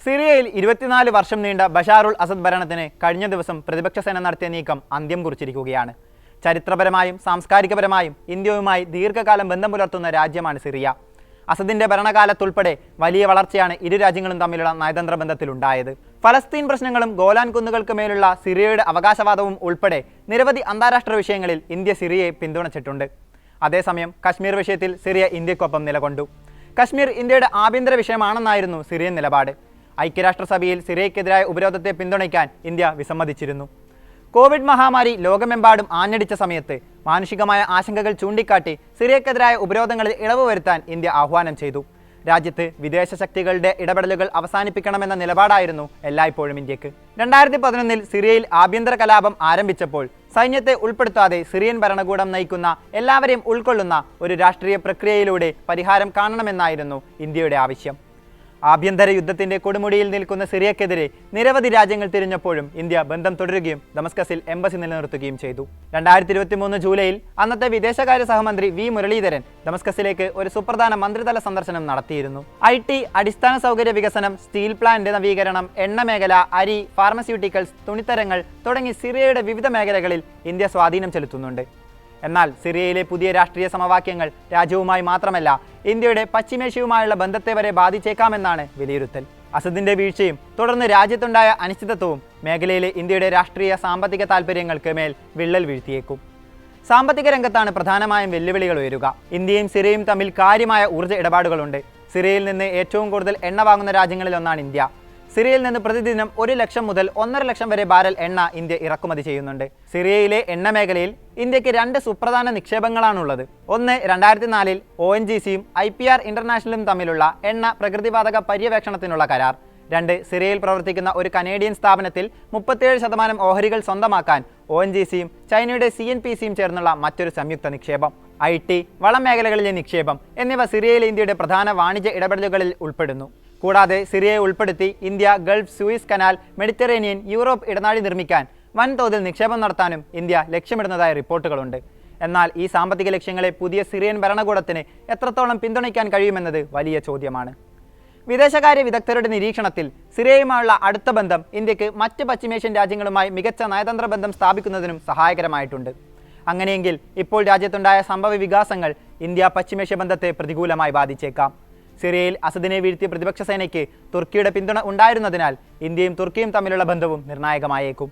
സിറിയയിൽ 24 വർഷം നീണ്ട ബഷാറുൽ അസദ് ഭരണത്തിന് കഴിഞ്ഞ ദിവസം പ്രതിപക്ഷ സേന നടത്തിയ നീക്കം അന്ത്യം കുറിച്ചിരിക്കുകയാണ്. ചരിത്രപരമായും സാംസ്കാരികപരമായും ഇന്ത്യയുമായി ദീർഘകാലം ബന്ധം പുലർത്തുന്ന രാജ്യമാണ് സിറിയ. അസദിന്റെ ഭരണകാലത്തുൾപ്പെടെ വലിയ വളർച്ചയാണ് ഇരു രാജ്യങ്ങളും തമ്മിലുള്ള നയതന്ത്ര ബന്ധത്തിലുണ്ടായത്. ഫലസ്തീൻ പ്രശ്നങ്ങളും ഗോലാൻ കുന്നുകൾക്ക് മേലുള്ള സിറിയയുടെ അവകാശവാദവും ഉൾപ്പെടെ നിരവധി അന്താരാഷ്ട്ര വിഷയങ്ങളിൽ ഇന്ത്യ സിറിയയെ പിന്തുണച്ചിട്ടുണ്ട്. അതേസമയം കശ്മീർ വിഷയത്തിൽ സിറിയ ഇന്ത്യക്കൊപ്പം നിലകൊണ്ടു. കശ്മീർ ഇന്ത്യയുടെ ആഭ്യന്തര വിഷയമാണെന്നായിരുന്നു സിറിയൻ നിലപാട്. ഐക്യരാഷ്ട്രസഭയിൽ സിറിയക്കെതിരായ ഉപരോധത്തെ പിന്തുണയ്ക്കാൻ ഇന്ത്യ വിസമ്മതിച്ചിരുന്നു. കോവിഡ് മഹാമാരി ലോകമെമ്പാടും ആഞ്ഞടിച്ച സമയത്ത് മാനുഷികമായ ആശങ്കകൾ ചൂണ്ടിക്കാട്ടി സിറിയക്കെതിരായ ഉപരോധങ്ങളിൽ ഇളവ് വരുത്താൻ ഇന്ത്യ ആഹ്വാനം ചെയ്തു. രാജ്യത്ത് വിദേശ ശക്തികളുടെ ഇടപെടലുകൾ അവസാനിപ്പിക്കണമെന്ന നിലപാടായിരുന്നു എല്ലായ്പ്പോഴും ഇന്ത്യക്ക്. 2011 സിറിയയിൽ ആഭ്യന്തര കലാപം ആരംഭിച്ചപ്പോൾ സൈന്യത്തെ ഉൾപ്പെടുത്താതെ സിറിയൻ ഭരണകൂടം നയിക്കുന്ന എല്ലാവരെയും ഉൾക്കൊള്ളുന്ന ഒരു രാഷ്ട്രീയ പ്രക്രിയയിലൂടെ പരിഹാരം കാണണമെന്നായിരുന്നു ഇന്ത്യയുടെ ആവശ്യം. ആഭ്യന്തര യുദ്ധത്തിന്റെ കൊടുമുടിയിൽ നിൽക്കുന്ന സിറിയക്കെതിരെ നിരവധി രാജ്യങ്ങൾ തിരിഞ്ഞപ്പോഴും ഇന്ത്യ ബന്ധം തുടരുകയും ദമസ്കസിൽ എംബസി നിലനിർത്തുകയും ചെയ്തു. 2023 ജൂലൈയിൽ അന്നത്തെ വിദേശകാര്യ സഹമന്ത്രി വി മുരളീധരൻ ദമസ്കസിലേക്ക് ഒരു സുപ്രധാന മന്ത്രിതല സന്ദർശനം നടത്തിയിരുന്നു. IT, അടിസ്ഥാന സൗകര്യ വികസനം, സ്റ്റീൽ പ്ലാന്റ് നവീകരണം, എണ്ണ മേഖല, അരി, ഫാർമസ്യൂട്ടിക്കൽസ്, തുണിത്തരങ്ങൾ തുടങ്ങി സിറിയയുടെ വിവിധ മേഖലകളിൽ ഇന്ത്യ സ്വാധീനം ചെലുത്തുന്നുണ്ട്. എന്നാൽ സിറിയയിലെ പുതിയ രാഷ്ട്രീയ സമവാക്യങ്ങൾ രാജ്യവുമായി മാത്രമല്ല ഇന്ത്യയുടെ പശ്ചിമേഷ്യയുമായുള്ള ബന്ധത്തെ വരെ ബാധിച്ചേക്കാമെന്നാണ് വിലയിരുത്തൽ. അസദിന്റെ വീഴ്ചയും തുടർന്ന് രാജ്യത്തുണ്ടായ അനിശ്ചിതത്വവും മേഖലയിലെ ഇന്ത്യയുടെ രാഷ്ട്രീയ സാമ്പത്തിക താൽപ്പര്യങ്ങൾക്ക് മേൽ വിള്ളൽ വീഴ്ത്തിയേക്കും. സാമ്പത്തിക രംഗത്താണ് പ്രധാനമായും വെല്ലുവിളികൾ ഉയരുക. ഇന്ത്യയും സിറിയയും തമ്മിൽ കാര്യമായ ഊർജ്ജ ഇടപാടുകളുണ്ട്. സിറിയയിൽ നിന്ന് ഏറ്റവും കൂടുതൽ എണ്ണ വാങ്ങുന്ന രാജ്യങ്ങളിലൊന്നാണ് ഇന്ത്യ. സിറിയയിൽ നിന്ന് പ്രതിദിനം 1 ലക്ഷം മുതൽ 1.5 ലക്ഷം വരെ ബാരൽ എണ്ണ ഇന്ത്യ ഇറക്കുമതി ചെയ്യുന്നുണ്ട്. സിറിയയിലെ എണ്ണ മേഖലയിൽ ഇന്ത്യക്ക് 2 സുപ്രധാന നിക്ഷേപങ്ങളാണുള്ളത്. ഒന്ന് 2004 ONGCയും IPR ഇന്റർനാഷണലും തമ്മിലുള്ള എണ്ണ പ്രകൃതിവാതക പര്യവേക്ഷണത്തിനുള്ള കരാർ. 2 സിറിയയിൽ പ്രവർത്തിക്കുന്ന ഒരു കനേഡിയൻ സ്ഥാപനത്തിൽ 37% ഓഹരികൾ സ്വന്തമാക്കാൻ ONGCയും ചൈനയുടെ CNPCയും ചേർന്നുള്ള മറ്റൊരു സംയുക്ത നിക്ഷേപം. IT, വളം മേഖലകളിലെ നിക്ഷേപം എന്നിവ സിറിയയിലെ ഇന്ത്യയുടെ പ്രധാന വാണിജ്യ ഇടപെടലുകളിൽ ഉൾപ്പെടുന്നു. കൂടാതെ സിറിയയെ ഉൾപ്പെടുത്തി India Gulf, Suess canal, Mediterranean, Europe ഇടനാഴി നിർമ്മിക്കാൻ വൻതോതിൽ നിക്ഷേപം നടത്താനും ഇന്ത്യ ലക്ഷ്യമിടുന്നതായ റിപ്പോർട്ടുകളുണ്ട്. എന്നാൽ ഈ സാമ്പത്തിക ലക്ഷ്യങ്ങളെ പുതിയ സിറിയൻ ഭരണകൂടത്തിന് എത്രത്തോളം പിന്തുണയ്ക്കാൻ കഴിയുമെന്നത് വലിയ ചോദ്യമാണ്. വിദേശകാര്യ വിദഗ്ധരുടെ നിരീക്ഷണത്തിൽ സിറിയയുമായുള്ള അടുത്ത ബന്ധം ഇന്ത്യക്ക് മറ്റ് പശ്ചിമേഷ്യൻ രാജ്യങ്ങളുമായി മികച്ച നയതന്ത്ര ബന്ധം സ്ഥാപിക്കുന്നതിനും സഹായകരമായിട്ടുണ്ട്. അങ്ങനെയെങ്കിൽ ഇപ്പോൾ രാജ്യത്തുണ്ടായ സംഭവ വികാസങ്ങൾ ഇന്ത്യ പശ്ചിമേഷ്യ ബന്ധത്തെ പ്രതികൂലമായി ബാധിച്ചേക്കാം. സിറിയയിൽ അസദിനെ വീഴ്ത്തിയ പ്രതിപക്ഷ സേനയ്ക്ക് തുർക്കിയുടെ പിന്തുണ ഉണ്ടായിരുന്നതിനാൽ ഇന്ത്യയും തുർക്കിയും തമ്മിലുള്ള ബന്ധവും നിർണായകമായേക്കും.